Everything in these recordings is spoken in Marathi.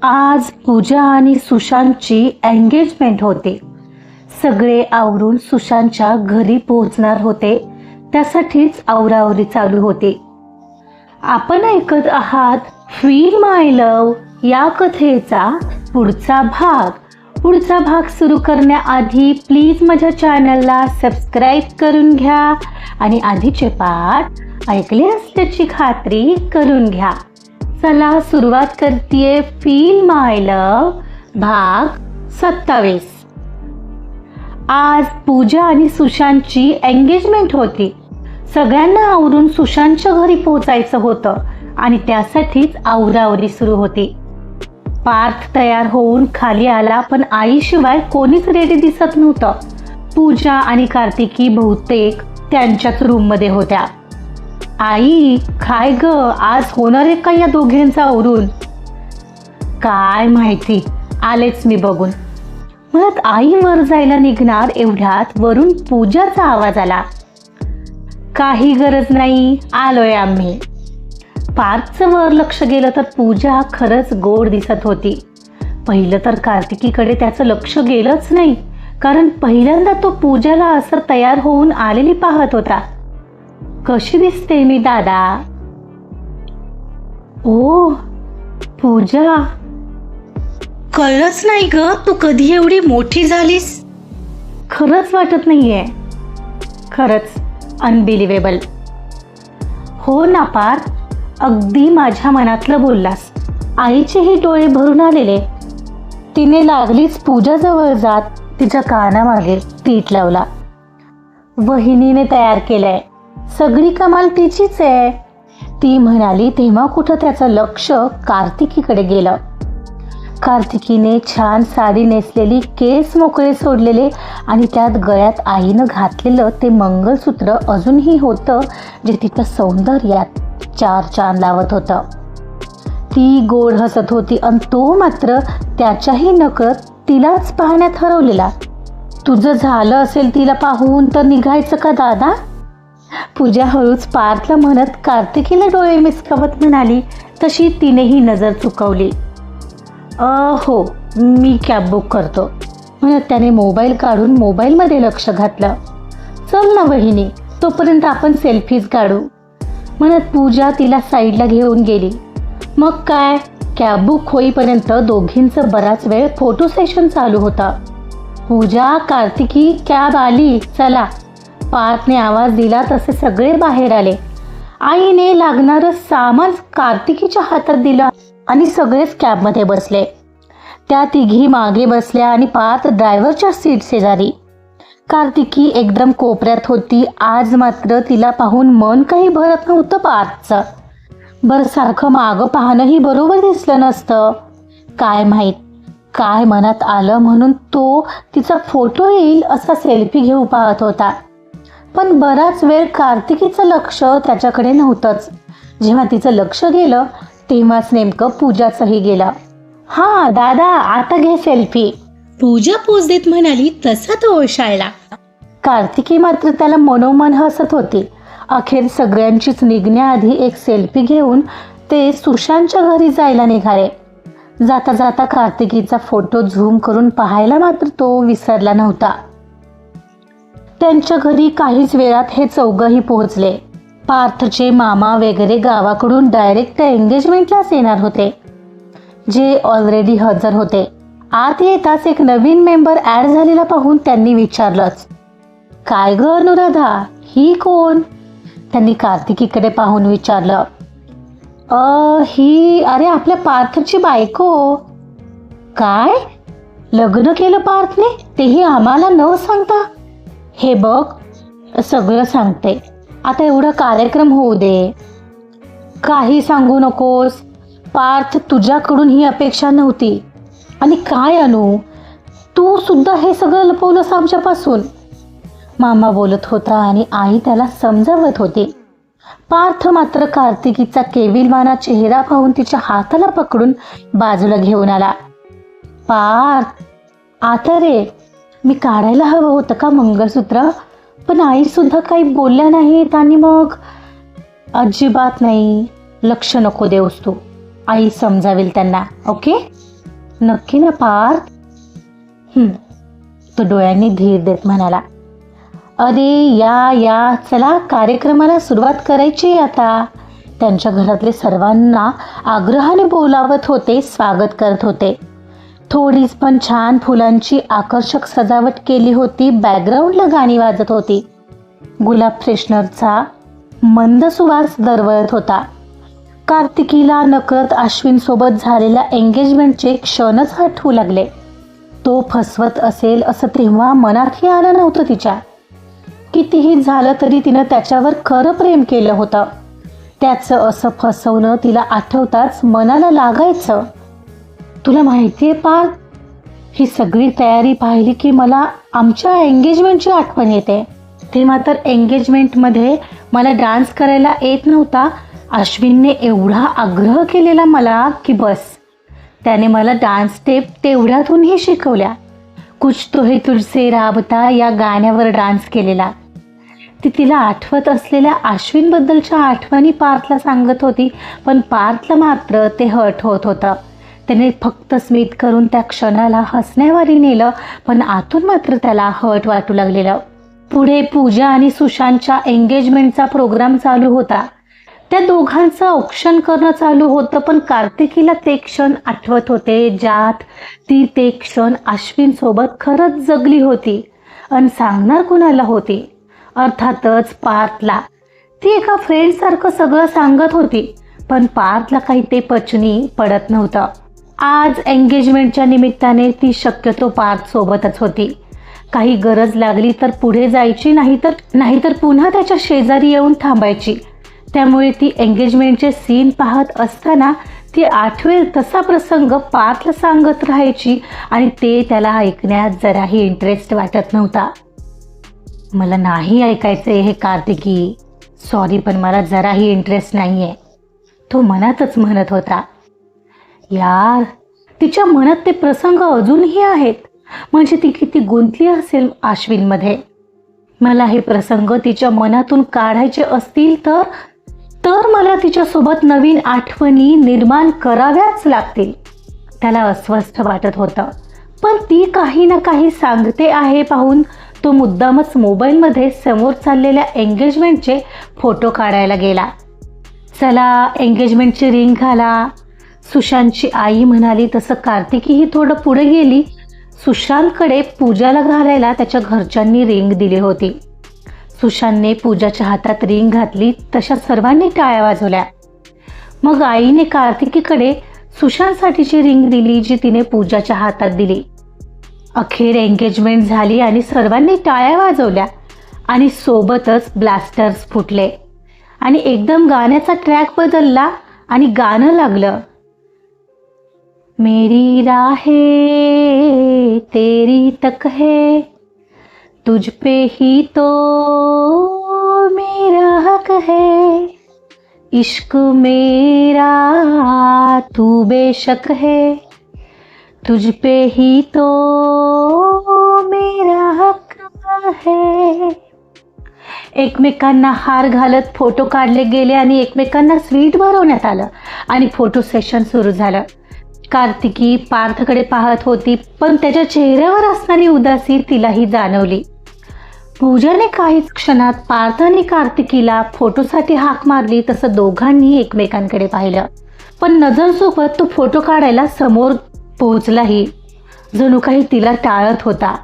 आज पूजा आणि सुशांतची एंगेजमेंट होते. सगळे आवरून सुशांतच्या घरी पोहोचणार होते. त्यासाठीच आवरावरी चालू होती. आपण ऐकत आहात फील माय लव्ह या कथेचा पुढचा भाग सुरू करण्याआधी प्लीज माझ्या चॅनलला सबस्क्राईब करून घ्या आणि आधीचे पाठ ऐकले असल्याची खात्री करून घ्या. चला सुरुवात करतेय फील माय लव्ह भाग 27. आज पूजा आणि सुशांतची एंगेजमेंट होती. सगळ्यांना आवरून सुशांतच्या घरी पोहोचायचं होतं आणि त्यासाठीच आवरावरी सुरू होती. पार्थ तयार होऊन खाली आला, पण आईशिवाय कोणीच रेडी दिसत नव्हतं. पूजा आणि कार्तिकी बहुतेक त्यांच्याच रूममध्ये होत्या. आई, काय ग, आज होणार आहे का या दोघींचा आवरून? काय माहिती, आलेच मी बघून म्हणत आई वर जायला निघणार एवढ्यात वरून पूजाचा आवाज आला. काही गरज नाही, आलोय आम्ही. पार्थचं वर लक्ष गेलं तर पूजा खरंच गोड दिसत होती. पहिलं तर कार्तिकीकडे त्याचं लक्ष गेलंच नाही, कारण पहिल्यांदा तो पूजाला असं तयार होऊन आलेली पाहत होता. कशी दिसते मी दादा? ओ पूजा, कळलंच नाही ग तू कधी एवढी मोठी झालीस. खरंच वाटत नाहीये. खरंच अनबिलिव्हेबल. हो ना पार्थ, अगदी माझ्या मनातलं बोललास. आईचेही डोळे भरून आलेले. तिने लागलीच पूजाजवळ जात तिच्या कानामागे टीट लावला. वहिनीने तयार केलंय, सगळी कमाल तिचीच आहे, ती म्हणाली. तेव्हा कुठं त्याचं लक्ष कार्तिकीकडे गेलं. कार्तिकीने छान साडी नेसलेली, केस मोकळे सोडलेले आणि त्यात गळ्यात आईनं घातलेलं ते मंगळसूत्र अजूनही होतं, जे तिच्या सौंदर्यात चार चांद लावत होतं. ती गोड हसत होती आणि तो मात्र त्याच्याही नकळत तिलाच पाहण्यात हरवलेला. तुझं झालं असेल तिला पाहून तर निघायचं का दादा? पूजा हळूच पार्थला म्हणत कार्तिकीला डोळे मिसकावत म्हणाली. तशी तिनेही नजर चुकवली. हो, मी कॅब बुक करतो म्हणत त्याने मोबाईल काढून मोबाईलमध्ये लक्ष घातलं. चल ना वहिनी, तोपर्यंत आपण सेल्फीज काढू म्हणत पूजा तिला साईडला घेऊन गेली. मग काय, कॅब बुक होईपर्यंत दोघींचं बराच वेळ फोटो सेशन चालू होता. पूजा, कार्तिकी, कॅब आली, चला. पार्थने आवाज दिला तसे सगळे बाहेर आले. आईने लागणारं सामान कार्तिकीच्या हातात दिलं आणि सगळेच कॅबमध्ये बसले. त्या तिघी मागे बसल्या आणि पार्थ ड्रायव्हरच्या सीट शेजारी. कार्तिकी एकदम कोपऱ्यात होती. आज मात्र तिला पाहून मन काही भरत नव्हतं पार्थचं. बरं, सारखं मागं पाहणंही बरोबर दिसलं नसतं. काय माहीत काय मनात आलं म्हणून तो तिचा फोटो येईल असा सेल्फी घेऊ पाहत होता. पण बराच वेळ कार्तिकीचं लक्ष त्याच्याकडे नव्हतंच. जेव्हा तिचं लक्ष गेलं तेव्हाच नेमकं पूजाचंही गेलं. हा दादा, आता घे सेल्फी, पूजा पोज देत म्हणाली. तसा तो ओळखायला. कार्तिकी मात्र त्याला मनोमन हसत होती. अखेर सगळ्यांचीच निघण्याआधी एक सेल्फी घेऊन ते सुशांतच्या घरी जायला निघाले. जाता जाता कार्तिकीचा फोटो झूम करून पाहायला मात्र तो विसरला नव्हता. त्यांच्या घरी काहीच वेळात हे चौघही पोहोचले. पार्थचे मामा वगैरे गावाकडून डायरेक्ट एंगेजमेंटलाच येणार होते, जे ऑलरेडी हजर होते. आत येताच एक नवीन मेंबर ऍड झालेला पाहून त्यांनी विचारलंच, काय ग अनुराधा, ही कोण? त्यांनी कार्तिकीकडे पाहून विचारलं. ही, अरे आपल्या पार्थची बायको. काय, लग्न केलं पार्थने, तेही आम्हाला न सांगता? हे बघ, सगळं सांगते, आता एवढा कार्यक्रम होऊ दे. काही सांगू नकोस पार्थ, तुझ्याकडून ही अपेक्षा नव्हती. आणि काय अनु, तू सुद्धा हे सगळं लपवलंस आमच्यापासून, मामा बोलत होता आणि आई त्याला समजावत होती. पार्थ मात्र कार्तिकीचा केविलवाना चेहरा पाहून तिच्या हाताला पकडून बाजूला घेऊन आला. पार्थ, आता रे, मी काढायला हवं होतं का मंगळसूत्र, पण आई सुद्धा काही बोलल्या नाहीत. आणि मग अजिबात नाही, लक्ष नको देऊस तू, आई समजावेल त्यांना. ओके. नक्की ना पार्थ? तो डोळ्यांनी धीर देत म्हणाला, अरे या चला, कार्यक्रमाला सुरुवात करायची आता. त्यांच्या घरातले सर्वांना आग्रहाने बोलावत होते, स्वागत करत होते. थोडीच पण छान फुलांची आकर्षक सजावट केली होती. बॅकग्राऊंडला गाणी वाजत होती. गुलाब फ्रेशनरचा मंद सुवास दरवळत होता. कार्तिकीला नकळत अश्विन सोबत झालेल्या एंगेजमेंटचे क्षणच आठवू लागले. तो फसवत असेल असं तेव्हा मनातही आलं नव्हतं तिच्या. कितीही झालं तरी तिनं त्याच्यावर खरं प्रेम केलं होतं. त्याचं असं फसवणं तिला आठवताच मनाला लागायचं. तुला माहितीये पार्थ, ही सगळी तयारी पाहिली की मला आमच्या एंगेजमेंटची आठवण येते. तेव्हा तर एंगेजमेंटमध्ये मला डान्स करायला येत नव्हता. अश्विनने एवढा आग्रह केलेला मला की बस. त्याने मला डान्स स्टेप तेवढ्यातूनही शिकवल्या. कुछ तो है तुझसे राबता या गाण्यावर डान्स केलेला. ती तिला आठवत असलेल्या अश्विनबद्दलच्या आठवणी पार्थला सांगत होती, पण पार्थला मात्र ते हर्ट होत होतं. त्याने फक्त स्मित करून त्या क्षणाला हसण्यावारी नेलं, पण आतून मात्र त्याला हर्ट वाटू लागलेलं. पुढे पूजा आणि सुशांतच्या एंगेजमेंटचा प्रोग्राम चालू होता. त्या दोघांचं औक्षण करणं चालू होतं, पण कार्तिकीला ते क्षण आठवत होते ज्यात ती ते क्षण अश्विन सोबत खरंच जगली होती. अन सांगणार कुणाला होती? अर्थातच पार्थला. ती एका फ्रेंडसारखं सगळं सांगत होती, पण पार्थला काही ते पचनी पडत नव्हतं. आज एंगेजमेंटच्या निमित्ताने ती शक्यतो पार्थ सोबतच होती. काही गरज लागली तर पुढे जायची, नाहीतर पुन्हा त्याच्या शेजारी येऊन थांबायची. त्यामुळे ती एंगेजमेंटचे सीन पाहत असताना ती आठवेल तसा प्रसंग पार्थला सांगत राहायची आणि ते त्याला ऐकण्यात जराही इंटरेस्ट वाटत नव्हता. मला नाही ऐकायचंय हे कार्तिकी, सॉरी, पण मला जराही इंटरेस्ट नाहीये, तो मनातच म्हणत होता. यार, तिच्या मनात ते प्रसंग अजूनही आहेत. म्हणजे ती किती गुंतली असेल अश्विनमध्ये. मला हे प्रसंग तिच्या मनातून काढायचे असतील तर मला तिच्यासोबत नवीन आठवणी निर्माण कराव्याच लागतील. त्याला अस्वस्थ वाटत होतं, पण ती काही ना काही सांगते आहे पाहून तो मुद्दामच मोबाईलमध्ये समोर चाललेल्या एंगेजमेंटचे फोटो काढायला गेला. चला, एंगेजमेंटची रिंग घाला, सुशांतची आई म्हणाली तसं कार्तिकीही थोडं पुढे गेली. सुशांतकडे पूजाला घालायला त्याच्या घरच्यांनी रिंग दिली होती. सुशांतने पूजाच्या हातात रिंग घातली तशा सर्वांनी टाळ्या वाजवल्या. मग आईने कार्तिकीकडे सुशांतसाठीची रिंग दिली, जी तिने पूजाच्या हातात दिली. अखेर एंगेजमेंट झाली आणि सर्वांनी टाळ्या वाजवल्या आणि सोबतच ब्लास्टर्स फुटले आणि एकदम गाण्याचा ट्रॅक बदलला आणि गाणं लागलं. मेरी राहें तेरी तक है, तुझ पे ही तो मेरा हक है, इश्क मेरा तू बेशक है, तुझ पे ही तो मेरा हक है. एकमेकांना हार घालत फोटो काढले गेले आणि एकमेकांना स्वीट भरवण्यात आलं आणि फोटो सेशन सुरू झालं. कार्तिकी पार्थकडे पाहत होती, पण त्याच्या चेहऱ्यावर असणारी उदासी तिलाही जाणवली. पूजाने काहीच क्षणात पार्थ आणि कार्तिकीला फोटोसाठी हाक मारली तसं दोघांनी एकमेकांकडे पाहिलं, पण नजरसोबत तो फोटो काढायला समोर पोहोचलाही. जणू काही तिला टाळत होता.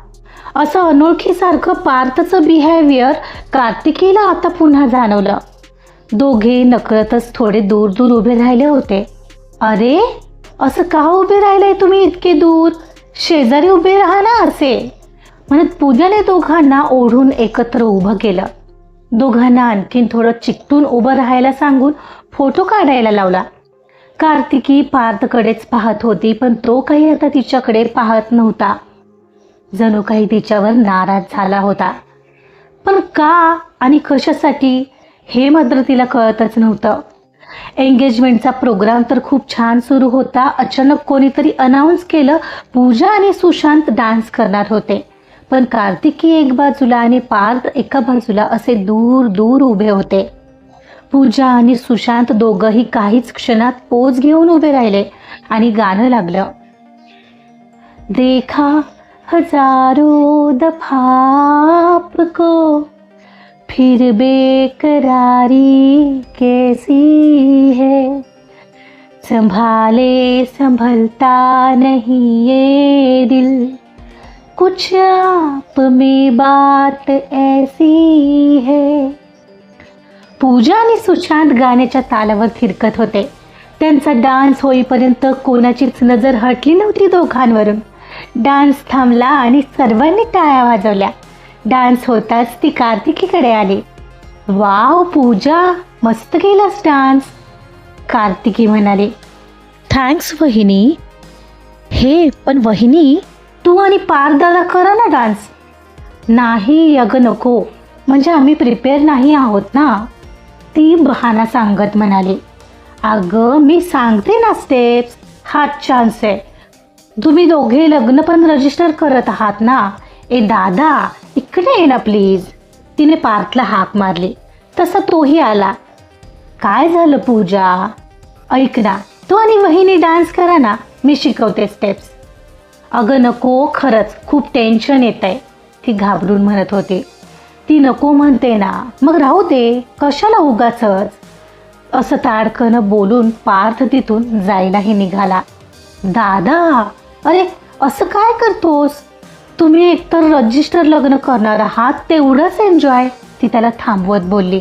असं अनोळखीसारखं पार्थचं बिहेवियर कार्तिकीला आता पुन्हा जाणवलं. दोघे नकळतच थोडे दूर दूर उभे राहिले होते. अरे, असं का उभे राहिलंय तुम्ही इतके दूर? शेजारी उभे राहा ना असे म्हणत पूजाने दोघांना ओढून एकत्र उभं केलं. दोघांना आणखीन थोडं चिकटून उभं राहायला सांगून फोटो काढायला लावला. कार्तिकी पार्थकडेच पाहत होती, पण तो काही आता तिच्याकडे पाहत नव्हता. जणू काही तिच्यावर नाराज झाला होता. पण का आणि कशासाठी हे मात्र तिला कळतच नव्हतं. एंगेजमेंटचा प्रोग्राम तर खूप छान सुरू होता. अचानक कोणीतरी अनाऊन्स केलं पूजा आणि सुशांत डान्स करणार होते. पण कार्तिकी एक बाजूला आणि पार्थ एका बाजूला असे दूर दूर उभे होते. पूजा आणि सुशांत दोघंही काहीच क्षणात पोज घेऊन उभे राहिले आणि गाणं लागलं. देखा हजारों दफा आपको, फिर बेकरारी कैसी है, संभाले संभलता नहीं ये दिल, कुछ आप में बात ऐसी है. पूजा आणि सुशांत गाण्याच्या तालावर थिरकत होते. त्यांचा डान्स होईपर्यंत कोणाचीच नजर हटली नव्हती दोघांवरून. डान्स थांबला आणि सर्वांनी टाळ्या वाजवल्या. डान्स होताच ती कार्तिकीकडे आली. वाव पूजा, मस्त केलास डान्स, कार्तिकी म्हणाली. थँक्स वहिनी. हे पण वहिनी, तू आणि पारदादा करा ना डान्स. नाही अगं नको, म्हणजे आम्ही प्रिपेअर नाही आहोत ना, ती बहाणा सांगत म्हणाली. अगं मी सांगते ना स्टेप्स, हाच चान्स आहे. तुम्ही दोघे लग्न पण रजिस्टर करत आहात ना. ए दादा इकडे ये ना प्लीज. तिने पार्थला हाक मारली. तसा तोही आला. काय झालं पूजा? ऐक ना, तू आणि वहिनी डान्स करा ना, मी शिकवते स्टेप्स. अगं नको, खरंच खूप टेन्शन येत आहे, ती घाबरून म्हणत होती. ती नको म्हणते ना, मग राहू दे, कशाला उगाचच. असं ताडकनं बोलून पार्थ तिथून जायलाही निघाला. दादा, अरे असं काय करतोस? तुम्ही एकतर रजिस्टर लग्न करणार आहात, तेवढंच एन्जॉय, ती त्याला थांबवत बोलली.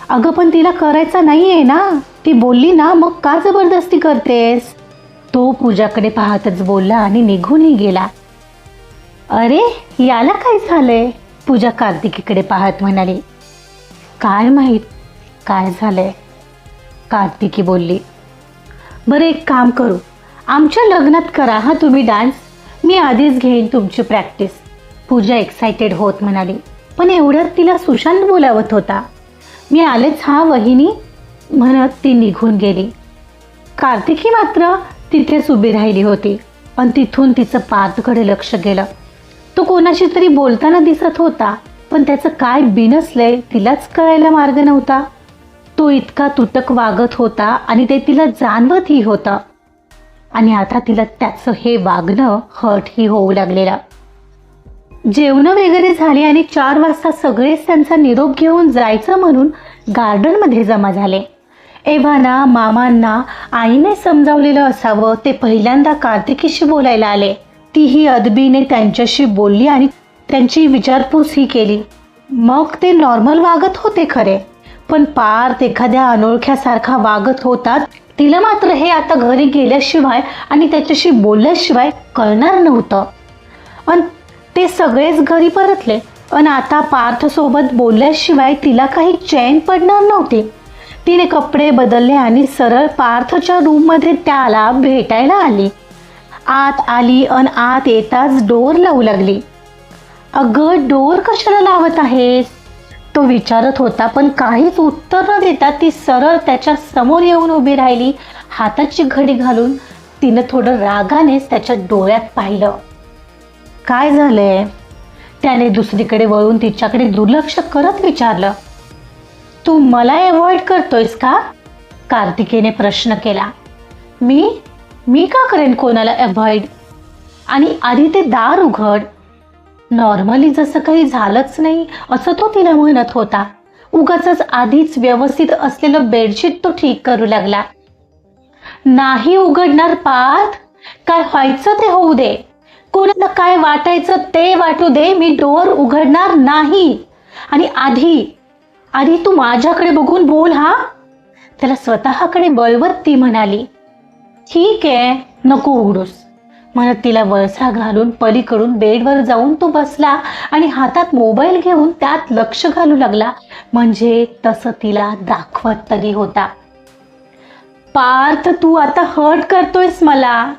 अगं पण तिला करायचं नाही आहे ना, ती बोलली ना, मग का जबरदस्ती करतेस? तो पूजाकडे पाहतच बोलला आणि निघूनही गेला. अरे याला काय झालंय? पूजा कार्तिकीकडे पाहत म्हणाली. काय माहीत काय झालंय, कार्तिकी बोलली. बरं एक काम करू, आमच्या लग्नात करा हा तुम्ही डान्स, मी आधीच घेईन तुमची प्रॅक्टिस, पूजा एक्सायटेड होत म्हणाली. पण एवढ्यात तिला सुशांत बोलावत होता. मी आलेच हा वहिनी, म्हणत ती निघून गेली. कार्तिकी मात्र तिथेच उभी राहिली होती. पण तिथून तिचं पार्थकडे लक्ष गेलं. तो कोणाशी तरी बोलताना दिसत होता, पण त्याचं काय बिनसलंय तिलाच कळायला मार्ग नव्हता. तो इतका तुटक वागत होता आणि ते तिला जाणवतही होतं. आणि आता तिला त्याचं हे वागणं हर्टही होऊ लागलेलं. जेवण वगैरे झाले आणि 4 वाजता सगळेच त्यांचा निरोप घेऊन जायचं म्हणून गार्डनमध्ये जमा झाले. एव्हाना मामांना आईने समजावलेलं असावं ते पहिल्यांदा कार्तिकीशी बोलायला आले. तीही अदबीने त्यांच्याशी बोलली आणि त्यांची विचारपूसही केली. मग ते नॉर्मल वागत होते खरे, पण पार्थ एखाद्या अनोळख्यासारखा वागत होता. तिला मात्र हे आता घरी गेल्याशिवाय आणि त्याच्याशी बोलल्याशिवाय कळणार नव्हतं. आणि ते सगळेच घरी परतले आणि आता पार्थसोबत बोलल्याशिवाय तिला काही चैन पडणार नव्हती. तिने कपडे बदलले आणि सरळ पार्थच्या रूममध्ये त्याला भेटायला आली. आत आली आणि आत येताच डोर लावू लागली. अगं डोर कशाला लावत आहेस? तो विचारत होता, पण काहीच उत्तर न देता ती सरळ त्याच्या समोर येऊन उभी राहिली. हाताची घडी घालून तिनं थोडं रागानेच त्याच्या डोळ्यात पाहिलं. काय झालंय? त्याने दुसरीकडे वळून तिच्याकडे दुर्लक्ष करत विचारलं. तू मला अवॉइड करतोयस का? कार्तिकीने प्रश्न केला. मी का करेन कोणाला अवॉइड? आणि आधी ते दार उघड. नॉर्मली जसं काही झालंच नाही असं तो तिला म्हणत होता. उगाचच आधीच व्यवस्थित असलेलं बेडशीट तो ठीक करू लागला. नाही उघडणार पार्थ, काय व्हायचं ते होऊ दे, कोणाला काय वाटायचं ते वाटू दे, मी डोअर उघडणार नाही. आणि आधी तू माझ्याकडे बघून बोल हा. त्याला स्वतःकडे वळवत ती म्हणाली. ठीक आहे, नको उघडूस, म्हणत तिला वळसा घालून पलीकडून बेडवर जाऊन तो बसला आणि हातात मोबाईल घेऊन त्यात लक्ष घालू लागला. म्हणजे तसं तिला दाखवत तरी होता. पार्थ तू आता हर्ट करतोयस मला,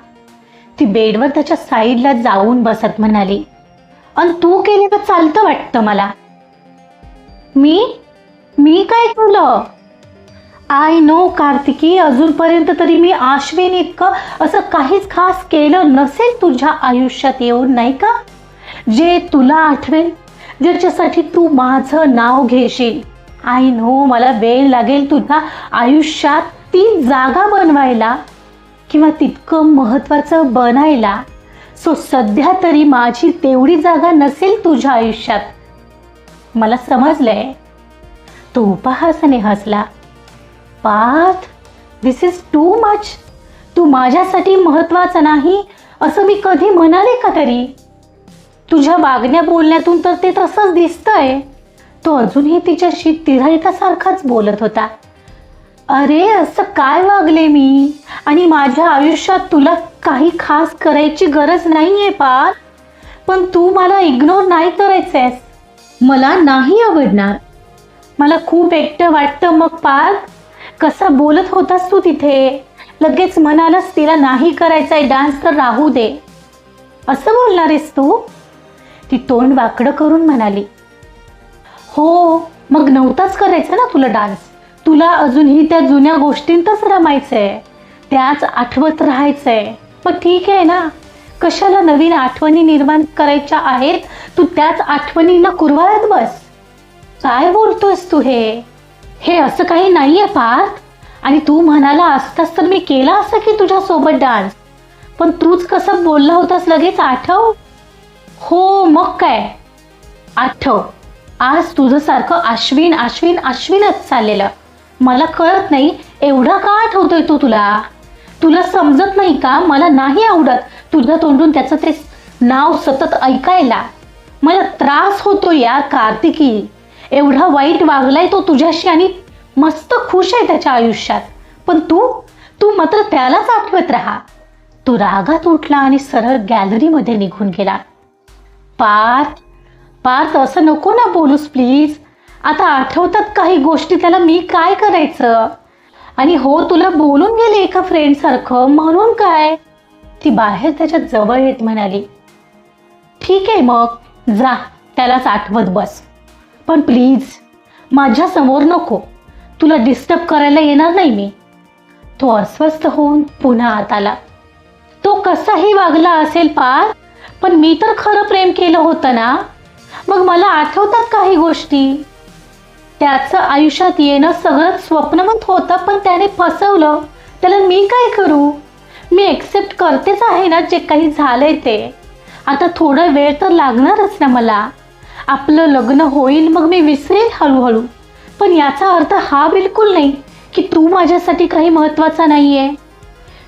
ती बेडवर त्याच्या साईडला जाऊन बसत म्हणाली. आणि तू केलेलं चालतं वाटतं मला. मी काय केलं? आय नो कार्तिकी, अजूनपर्यंत तरी मी आश्विन इतकं असं काहीच खास केलं नसेल तुझ्या आयुष्यात येऊन, नाही का? जे तुला आठवेल, ज्याच्यासाठी तू माझं नाव घेशील. आय नो मला वेळ लागेल तुझ्या आयुष्यात ती जागा बनवायला किंवा तितकं महत्त्वाचं बनायला. सो सध्या तरी माझी तेवढी जागा नसेल तुझ्या आयुष्यात. मला समजलंय. तो उपहासाने हसला. पार्थ, दिस इज टू मच. तू माझ्यासाठी महत्वाचा नाही असं मी कधी म्हणाले का तरी? तुझ्या वागण्या बोलण्यातून तर ते तसंच दिसतंय. तो अजूनही तिच्याशी तिराईतासारखाच बोलत होता. अरे असं काय वागले मी? आणि माझ्या आयुष्यात तुला काही खास करायची गरज नाहीये पार्थ. पण तू मला इग्नोर नाही करायचंयस. मला नाही आवडणार. मला खूप एकटं वाटतं. मग पार्थ, कसा बोलत होतास तू तिथे? लगेच म्हणालास तिला नाही करायचाय डान्स तर राहू दे. असं बोलणार आहेस तू? ती तोंड वाकडं करून म्हणाली. हो, मग नव्हताच करायचा ना तुला डान्स. तुला अजूनही त्या जुन्या गोष्टींतच रमायचंय, त्याच आठवत राहायचंय. मग ठीक आहे ना, कशाला नवीन आठवणी निर्माण करायच्या आहेत? तू त्याच आठवणींना कुरवाळत बस. काय बोलतोयस तू? हे असं काही नाहीये पार्थ. आणि तू म्हणाला असतास तर मी केला असं की तुझ्यासोबत डान्स. पण तूच कसं बोलला होतास लगेच, आठव. हो मग काय आठव. आज तुझं सारखं अश्विन अश्विन अश्विनच चाललेलं. मला कळत नाही एवढा का आठवतोय तो तुला? तुला समजत नाही का? मला नाही आवडत तुझ्या तोंडून त्याचं ते नाव सतत ऐकायला. मला त्रास होतो यार कार्तिकी. एवढा वाईट वागलाय तो तुझ्याशी आणि मस्त खुश आहे त्याच्या आयुष्यात. पण तू मात्र त्यालाच आठवत राहा. तो रागात उठला आणि सरळ गॅलरीमध्ये निघून गेला. पार्थ, असं नको ना बोलूस प्लीज. आता आठवतात काही गोष्टी, त्याला मी काय करायचं? आणि हो, तुला बोलून गेले एका फ्रेंडसारखं, म्हणून काय? ती बाहेर त्याच्या जवळ येत म्हणाली. ठीक आहे मग जा, त्यालाच आठवत बस. पण प्लीज माझ्या समोर नको. तुला डिस्टर्ब करायला येणार नाही मी. तो अस्वस्थ होऊन पुन्हा आत आला. तो कसाही वागला असेल पार्थ, पण मी तर खरं प्रेम केलं होतं ना. मग मला आठवतात काही गोष्टी. त्याचं आयुष्यात येणं सगळं स्वप्नवत होतं, पण त्याने फसवलं. त्याला मी काय करू? मी एक्सेप्ट करतेच आहे ना जे काही झालंय ते. आता थोडा वेळ तर लागणारच ना मला. आपलं लग्न होईल, मग मी विसरेल हळूहळू. पण याचा अर्थ हा बिलकुल नाही की तू माझ्यासाठी काही महत्त्वाचा नाहीये.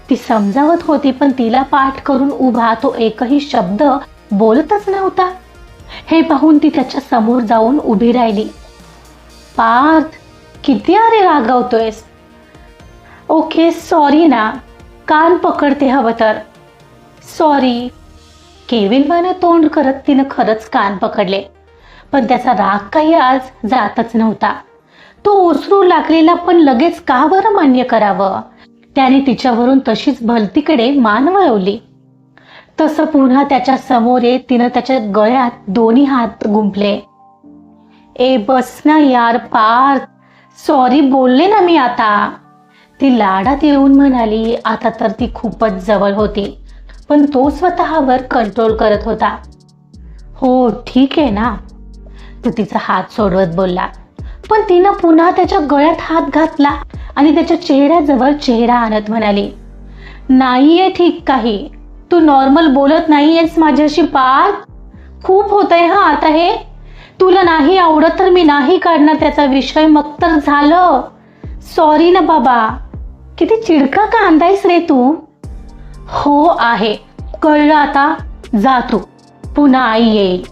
ती समजावत होती, पण तिला पाठ करून उभा तो एकही शब्द बोलतच नव्हता. हे पाहून ती त्याच्या समोर जाऊन उभी राहिली. पार्थ, किती अरे रागावतोयस? ओके सॉरी ना, कान पकडते हवं तर. सॉरी. केविलवाने तोंड करत तिनं खरंच कान पकडले. पण त्याचा राग काही आज जातच नव्हता. तो ओसरू लागलेला, पण लगेच का बरं मान्य करावं? त्याने तिच्यावरून तशीच भलतीकडे मान वळवली. तसं पुन्हा त्याच्या समोर येत तिनं त्याच्या गळ्यात दोन्ही हात गुंफले. ए बस ना यार पार्थ, सॉरी बोलले ना मी आता. ती लाडात येऊन म्हणाली. आता तर ती खूपच जवळ होती, पण तो स्वतःवर कंट्रोल करत होता. हो ठीक आहे ना, तो तिचा हात सोडवत बोलला. पण तिनं पुन्हा त्याच्या गळ्यात हात घातला आणि त्याच्या चेहऱ्याजवळ चेहरा आणत म्हणाली. नाहीये ठीक काही. तू नॉर्मल बोलत नाहीयेस माझ्याशी पार्थ. खूप होतंय हा आता हे. तुला नाही आवडत तर मी नाही काढणार त्याचा विषय, मग तर झालं. सॉरी ना बाबा. किती चिडका कांदायस रे तू. हो आहे, कळलं आता. जा तू, पुन्हा आई येईल.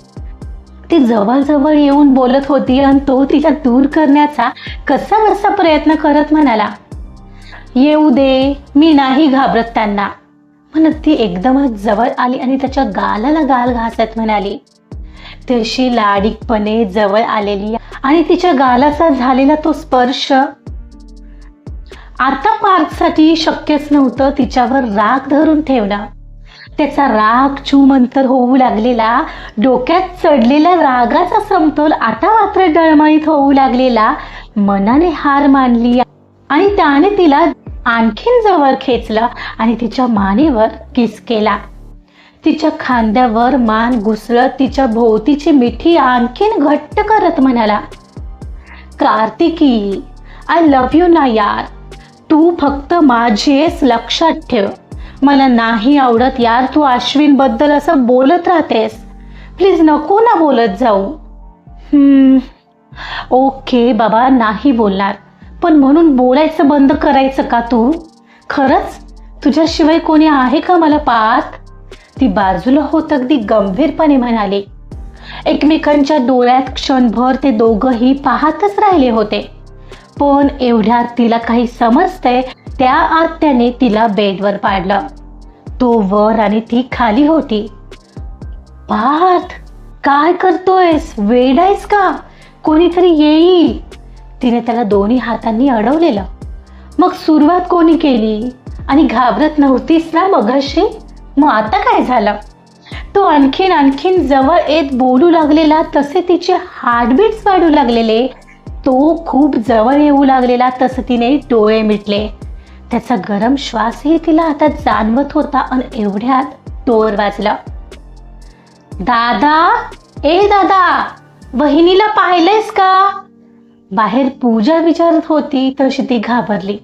ती जवळजवळ येऊन बोलत होती आणि तो तिला दूर करण्याचा कसा बसा प्रयत्न करत म्हणाला. येऊ दे, मी नाही घाबरत त्यांना. म्हणत ती एकदमच जवळ आली आणि त्याच्या गालाला गाल घासत म्हणाली. तशी लाडीकपणे जवळ आलेली आणि तिच्या गालाचा झालेला तो स्पर्श आता पार्थसाठी शक्यच नव्हतं तिच्यावर राग धरून ठेवणं. त्याचा राग छूमंतर होऊ लागलेला, डोक्यात चढलेल्या रागाचा समतोल आता मात्र डळमळीत होऊ लागलेला. मनाने हार मानली आणि त्याने तिला आणखीन जवळ खेचलं आणि तिच्या मानेवर किस केला. तिच्या खांद्यावर मान घुसळत तिच्या भोवतीची मिठी आणखीन घट्ट करत म्हणाला. कार्तिकी, आय लव्ह यू ना यार. तू फक्त माझीच, लक्षात ठेव. मला नाही आवडत यार, तू अश्विन बद्दल असं बोलत राहतेस. प्लीज नको ना बोलत जाऊ. ओके बाबा, नाही बोलणार, पण म्हणून बोलायचं बंद करायचं का तू? खरंच तुझ्याशिवाय कोणी आहे का मला पाहत? ती बाजूला होत अगदी गंभीरपणे म्हणाली. एकमेकांच्या डोळ्यात क्षणभर ते दोघंही पाहतच राहिले होते. पण एवढ्यात तिला काही समजतंय त्या आत त्याने तिला बेडवर पाडलं. तो वर आणि ती खाली होती. पार्थ, काय करतोयस? वेड आहेस का? कोणीतरी येईल. तिने त्याला दोन्ही हातांनी अडवलेलं. मग सुरुवात कोणी केली? आणि घाबरत नव्हतीस ना मगाशी? मग आता काय झालं? तो आणखीन जवळ येत बोलू लागलेला तसे तिचे हार्टबीट्स वाढू लागलेले. तो खूप जवळ येऊ लागलेला तसे तिने डोळे मिटले. त्याचा गरम श्वासही तिला आता जाणवत होता. आणि एवढ्यात डोर वाजला. दादा, ए दादा, वहिनीला पाहिलंयस का? बाहेर पूजा विचारत होती तशी ती घाबरली.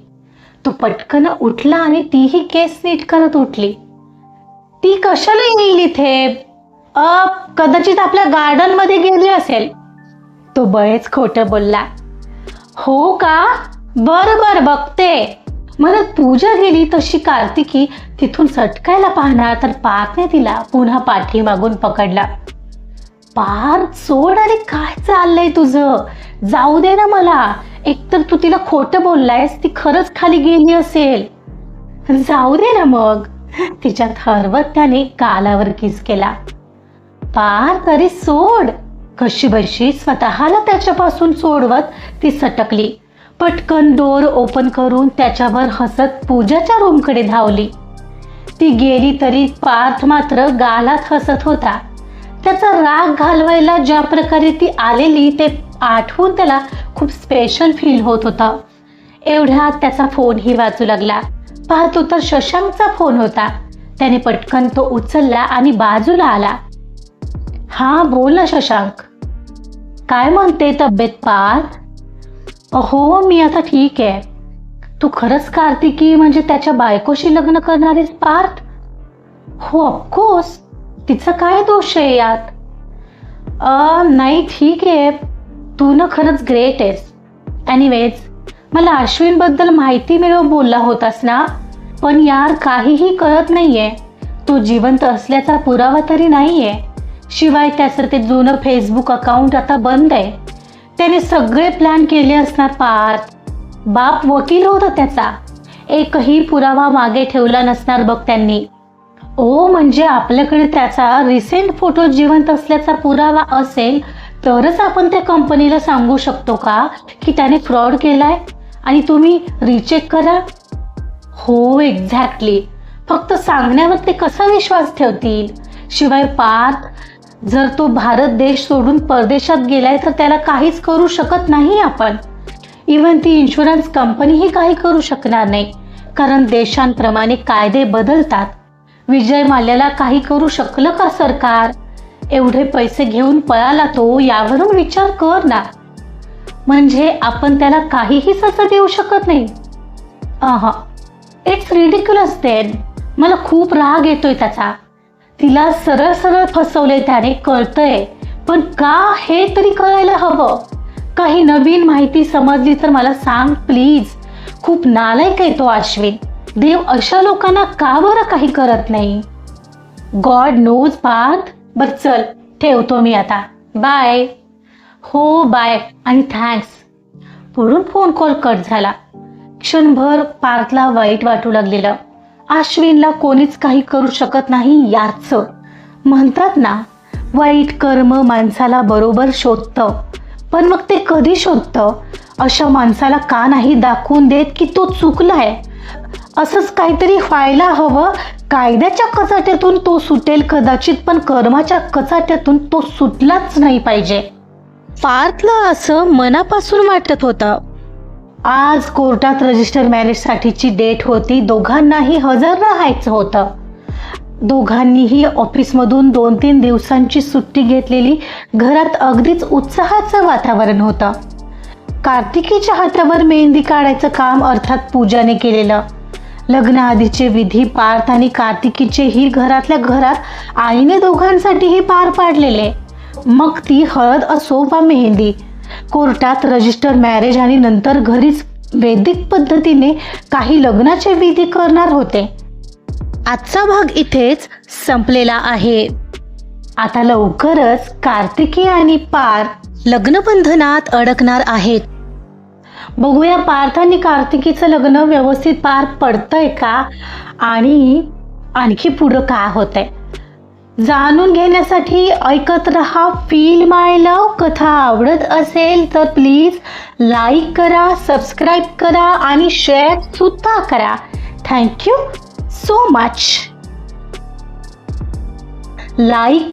तो पटकन उठला आणि तीही केस नीट करत उठली. ती कशाला येईल इथे? कदाचित आपल्या गार्डन मध्ये गेली असेल. तो बरेच खोटं बोलला. हो का? बरं बघते. म्हणत पूजा गेली तशी कार्तिकी तिथून सटकायला पाहणार तर पार्थने तिला पुन्हा पाठीमागून पकडला. पार्थ, सोड. अरे काय चाललंय तुझं? जाऊ दे ना मला. एकतर तू तिला खोटं बोललायस, ती खरंच खाली गेली असेल. जाऊ दे ना मग. तिच्यात हरवत त्याने गालावर किस केला. पार्थ, अरे सोड. कशी बशी स्वतःला त्याच्यापासून सोडवत ती सटकली. पटकन डोर ओपन करून त्याच्यावर हसत पूजाच्या रूमकडे धावली. ती गेली तरी पार्थ मात्र गालात हसत होता. त्याचा राग घालवायला ज्या प्रकारे ती आलेली ते आठवून त्याला खूप स्पेशल फील होत होता. एवढ्यात त्याचा फोनही वाजू लागला. पाहतो तर शशांकचा फोन होता. त्याने पटकन तो उचलला आणि बाजूला आला. हा, बोल ना शशांक. काय म्हणते तब्येत पार्थ? हो, मी आता ठीक आहे. तू खरंच कार्तिकी म्हणजे त्याच्या बायकोशी लग्न करणारेस पार्थ? हो, ऑफकोर्स. तिचा काय दोष आहे यात? नाही, ठीक आहे. तू ना खरंच ग्रेट आहेस. एनिवेज, मला अश्विन बद्दल माहिती मिळव बोलला होतास ना, पण यार काहीही कळत नाहीये. तो जिवंत असल्याचा पुरावा तरी नाहीये. शिवाय त्याचं ते जुनं फेसबुक अकाउंट आता बंद आहे. त्याने सगळे प्लॅन केले असणार पार्थ. बाप वकील होता त्याचा. एकही पुरावा मागे ठेवला नसणार बघ त्यांनी. ओ, म्हणजे आपल्याकडे त्याचा रिसेंट फोटो जिवंत असल्याचा पुरावा असेल तरच आपण त्या कंपनीला सांगू शकतो का की त्याने फ्रॉड केलाय आणि तुम्ही रिचेक करा? हो, एक्झॅक्टली. फक्त सांगण्यावर ते कसा विश्वास ठेवतील? शिवाय पार्थ, जर तो भारत देश सोडून परदेशात गेलाय तर त्याला काहीच करू शकत नाही आपण. इव्हन ती इन्शुरन्स कंपनीही काही करू शकणार नाही, कारण देशांप्रमाणे कायदे बदलतात. विजय माल्याला काही करू शकलं का सरकार? एवढे पैसे घेऊन पळाला तो, यावरून विचार कर ना. म्हणजे आपण त्याला काहीही सजा देऊ शकत नाही. It's ridiculous then. मला खूप राग येतोय त्याचा. तिला सरळ सरळ फसवले त्याने, कळतंय, पण का हे तरी कळायला हवं. काही नवीन माहिती समजली तर मला सांग प्लीज. खूप नालायक आहे तो अश्विन. देव अशा लोकांना का बरं काही करत नाही? God knows Parth. बरं चल, ठेवतो मी आता. बाय. हो, बाय आणि थँक्स. पुढून फोन कॉल कट झाला. क्षणभर पार्थला वाईट वाटू लागलेलं. अश्विनला कोणीच काही करू शकत नाही याचं. म्हणतात ना, वाईट कर्म माणसाला बरोबर शोधतं, पण मग ते कधी शोधतं? अशा माणसाला का नाही दाखवून देत की तो चुकलाय? असंच काहीतरी व्हायला हवं. कायद्याच्या कचाट्यातून तो सुटेल कदाचित, पण कर्माच्या कचाट्यातून तो सुटलाच नाही पाहिजे. पार्थला असं मनापासून वाटत होतं. आज कोर्टात रजिस्टर मॅरेजसाठीची डेट होती. दोघांनाही हजर राहायचं होतं. दोघांनीही ऑफिसमधून 2-3 दिवसांची सुट्टी घेतलेली. घरात अगदीच उत्साहाचं वातावरण होतं. कार्तिकीच्या हातावर मेहंदी काढायचं काम अर्थात पूजाने केलेलं. लग्नाआधीचे विधी पार्थ आणि कार्तिकीचेही घरातल्या घरात आईने दोघांसाठीही पार पाडलेले. मग ती हळद असो वा मेहंदी, कोर्टात रजिस्टर मॅरेज आणि नंतर घरीच वैदिक पद्धतीने काही लग्नाचे विधी करणार होते. आजचा भाग इथेच संपलेला आहे. आता लवकरच कार्तिकी आणि पार्थ लग्नबंधनात अडकणार आहेत. बघूया पार्थ आणि कार्तिकीचं लग्न व्यवस्थित पार पडतंय का आणि आणखी पुढं काय होतंय जाणून घेण्यासाठी ऐकत रहा फील माय लव. कथा आवडत असेल तर प्लीज लाईक करा, सबस्क्राईब करा आणि शेअर सुद्धा करा. Thank you so much. लाईक